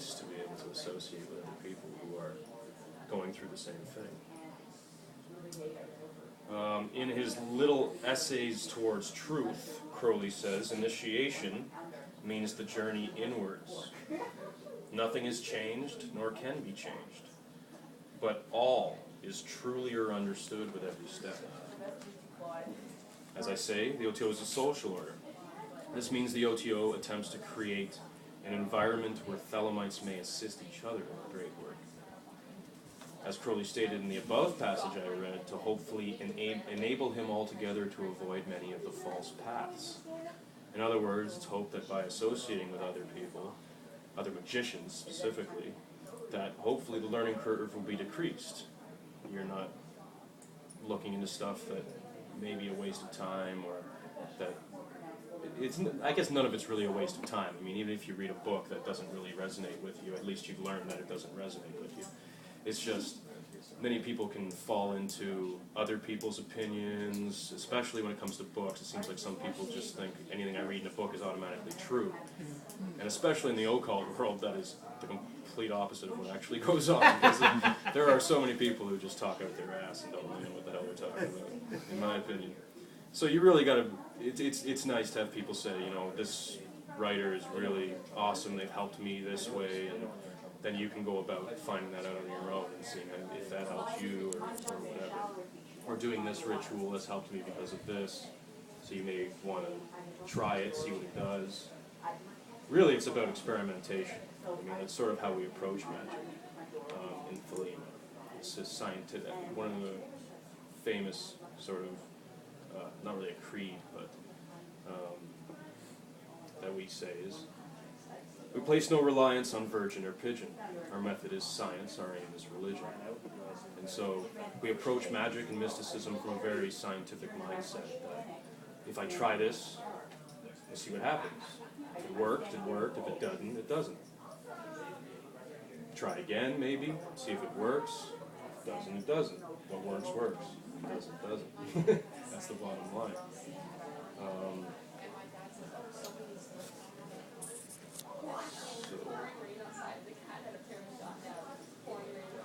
nice to be able to associate with other people who are going through the same thing. In his little essays towards truth, Crowley says, initiation means the journey inwards. Nothing is changed, nor can be changed, but all is trulier understood with every step. As I say, the O.T.O is a social order. This means the O.T.O attempts to create an environment where Thelemites may assist each other in the great work. As Crowley stated in the above passage I read, to hopefully enable him altogether to avoid many of the false paths. In other words, it's hoped that by associating with other people, other magicians specifically, that hopefully the learning curve will be decreased. You're not looking into stuff that may be a waste of time, or that I guess none of it's really a waste of time. I mean, even if you read a book that doesn't really resonate with you, at least you've learned that it doesn't resonate with you. It's just many people can fall into other people's opinions, especially when it comes to books. It seems like some people just think anything I read in a book is automatically true. And especially in the occult world, that is the complete opposite of what actually goes on. Because there are so many people who just talk out their ass and don't really know what the hell they're talking about, in my opinion. So you really got to, it's nice to have people say, you know, this writer is really awesome, they've helped me this way, and then you can go about finding that out on your own and seeing if that helps you or whatever. Or doing this ritual has helped me because of this, so you may want to try it, see what it does. Really, it's about experimentation. I mean, that's sort of how we approach magic in Thelema. It's a scientific, one of the famous sort of, not really a creed, but that we say is, we place no reliance on virgin or pigeon. Our method is science, our aim is religion. And so we approach magic and mysticism from a very scientific mindset. If I try this, we'll see what happens. If it worked, it worked. If it doesn't, it doesn't. Try again, maybe, see if it works. If it doesn't, it doesn't. What works, works. If it doesn't, doesn't. That's the bottom line.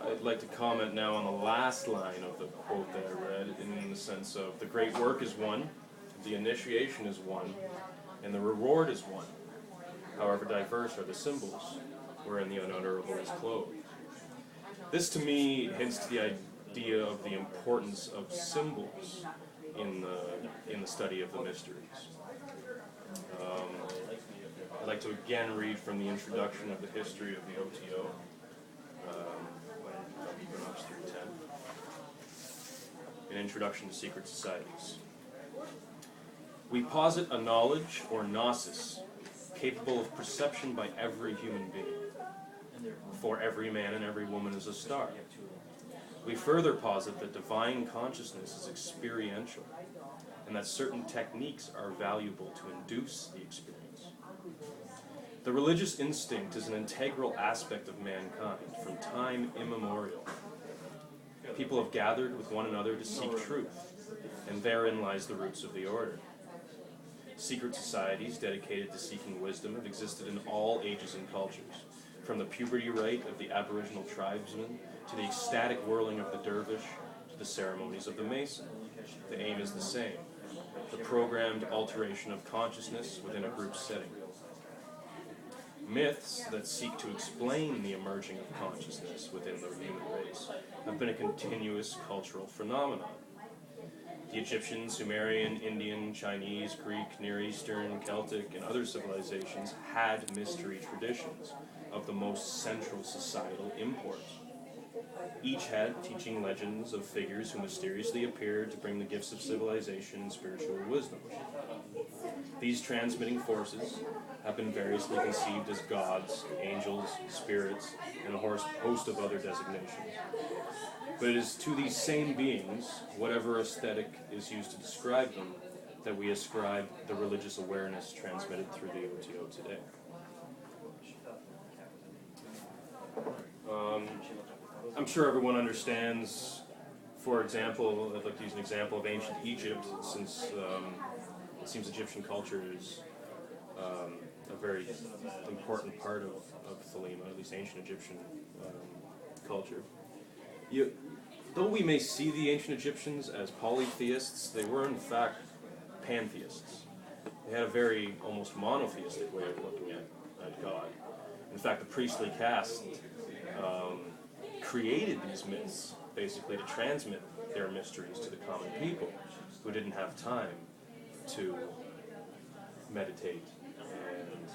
I'd like to comment now on the last line of the quote that I read, in the sense of the great work is one, the initiation is one, and the reward is one. However diverse are the symbols wherein the unutterable is clothed. This to me hints to the idea of the importance of symbols in the study of the mysteries. I'd like to again read from the introduction of the history of the O.T.O. IVxx 310. An introduction to secret societies. We posit a knowledge or gnosis capable of perception by every human being. For every man and every woman is a star. We further posit that divine consciousness is experiential, and that certain techniques are valuable to induce the experience. The religious instinct is an integral aspect of mankind from time immemorial. People have gathered with one another to seek truth, and therein lies the roots of the order. Secret societies dedicated to seeking wisdom have existed in all ages and cultures, from the puberty rite of the aboriginal tribesman to the ecstatic whirling of the dervish to the ceremonies of the mason. The aim is the same, the programmed alteration of consciousness within a group setting. Myths that seek to explain the emerging of consciousness within the human race have been a continuous cultural phenomenon. The Egyptian, Sumerian, Indian, Chinese, Greek, Near Eastern, Celtic, and other civilizations had mystery traditions of the most central societal import. Each had teaching legends of figures who mysteriously appeared to bring the gifts of civilization and spiritual wisdom. These transmitting forces have been variously conceived as gods, angels, spirits, and a host of other designations. But it is to these same beings, whatever aesthetic is used to describe them, that we ascribe the religious awareness transmitted through the O.T.O today. I'm sure everyone understands, for example, I'd like to use an example of ancient Egypt, since it seems Egyptian culture is a very important part of Thelema, at least least ancient Egyptian culture. Though we may see the ancient Egyptians as polytheists, they were in fact pantheists. They had a very almost monotheistic way of looking at God. In fact, the priestly caste created these myths basically to transmit their mysteries to the common people who didn't have time to meditate and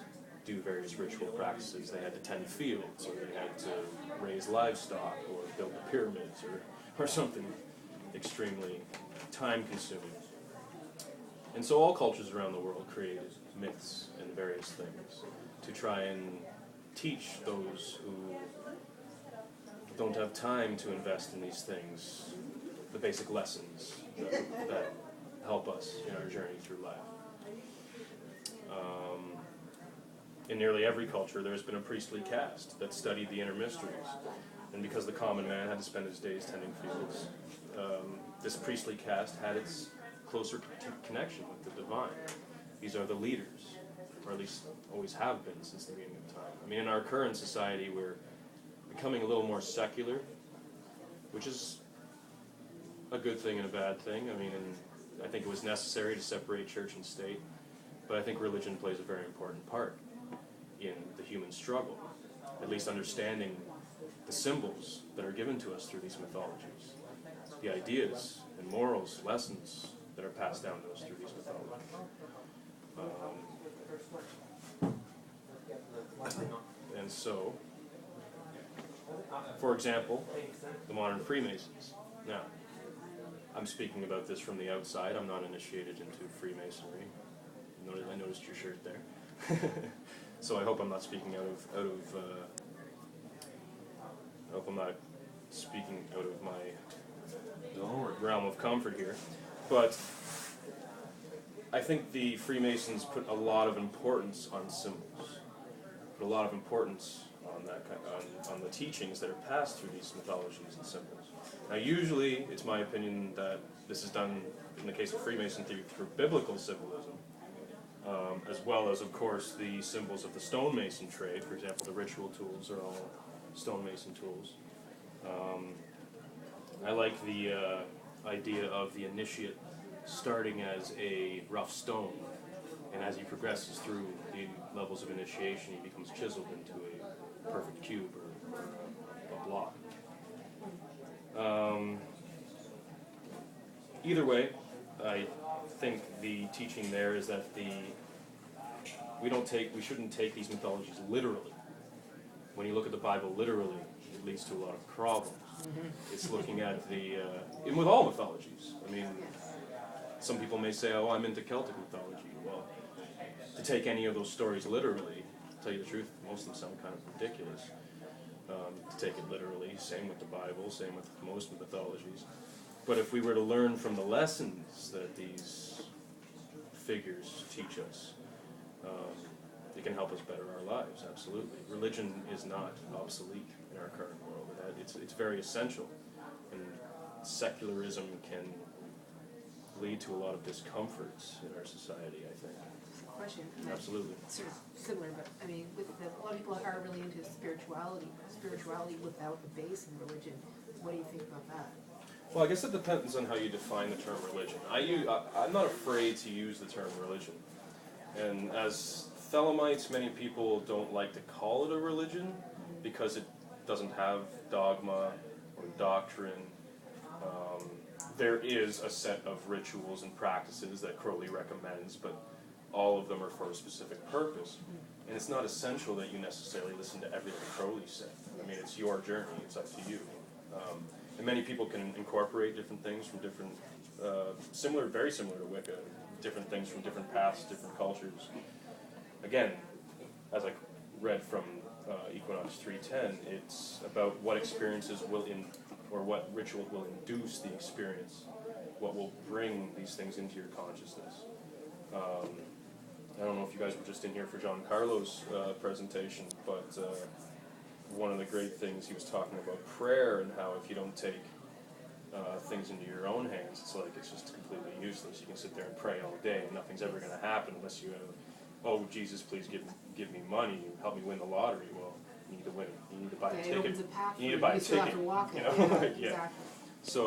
do various ritual practices. They had to tend fields, or they had to raise livestock, or build the pyramids, or something extremely time-consuming. And so all cultures around the world created myths and various things to try and teach those who don't have time to invest in these things the basic lessons that help us in our journey through life. In nearly every culture, there's been a priestly caste that studied the inner mysteries. And because the common man had to spend his days tending fields, this priestly caste had its closer connection with the divine. These are the leaders, or at least always have been since the beginning of time. I mean, in our current society, we're becoming a little more secular, which is a good thing and a bad thing. I mean, I think it was necessary to separate church and state, but I think religion plays a very important part in the human struggle, at least understanding the symbols that are given to us through these mythologies, the ideas and morals, lessons that are passed down to us through these mythologies. And so, for example, the modern Freemasons. Now, I'm speaking about this from the outside. I'm not initiated into Freemasonry. I noticed your shirt there. So I hope I'm not speaking out of I hope I'm not speaking out of my realm of comfort here. But I think the Freemasons put a lot of importance on symbols, put a lot of importance on that on the teachings that are passed through these mythologies and symbols. Now, usually, it's my opinion that this is done in the case of Freemasonry through biblical symbolism, as well as, of course, the symbols of the stonemason trade. For example, the ritual tools are all stonemason tools. I like the idea of the initiate starting as a rough stone, and as he progresses through the levels of initiation, he becomes chiseled into a perfect cube or a block. Either way, I think the teaching there is that we shouldn't take these mythologies literally. When you look at the Bible literally, it leads to a lot of problems. It's looking at and with all mythologies. I mean, some people may say, "Oh, I'm into Celtic mythology." Well, to take any of those stories literally, to tell you the truth, most of them sound kind of ridiculous. To take it literally, same with the Bible, same with most mythologies. But if we were to learn from the lessons that these figures teach us, it can help us better our lives, absolutely. Religion is not obsolete in our current world. It's very essential, and secularism can lead to a lot of discomforts in our society, I think. Question. Absolutely. Sort of similar, but I mean, a lot of people are really into spirituality without the base in religion. What do you think about that? Well, I guess it depends on how you define the term religion. I'm not afraid to use the term religion. And as Thelemites, many people don't like to call it a religion because it doesn't have dogma or doctrine. There is a set of rituals and practices that Crowley recommends, but all of them are for a specific purpose. And it's not essential that you necessarily listen to everything Crowley said. I mean, it's your journey. It's up to you. And many people can incorporate different things from different, very similar to Wicca, different things from different paths, different cultures. Again, as I read from Equinox 3:10, it's about what experiences or what ritual will induce the experience, what will bring these things into your consciousness. I don't know if you guys were just in here for John Carlo's presentation, but one of the great things he was talking about prayer and how if you don't take things into your own hands, it's just completely useless. You can sit there and pray all day and nothing's ever going to happen unless you have, "Oh, Jesus, please give me money, help me win the lottery." Well, you need to win it need to buy a Yeah, it ticket. opens a path for You need you, to buy a you still have ticket, to walk you it, know, yeah, like, yeah. exactly. So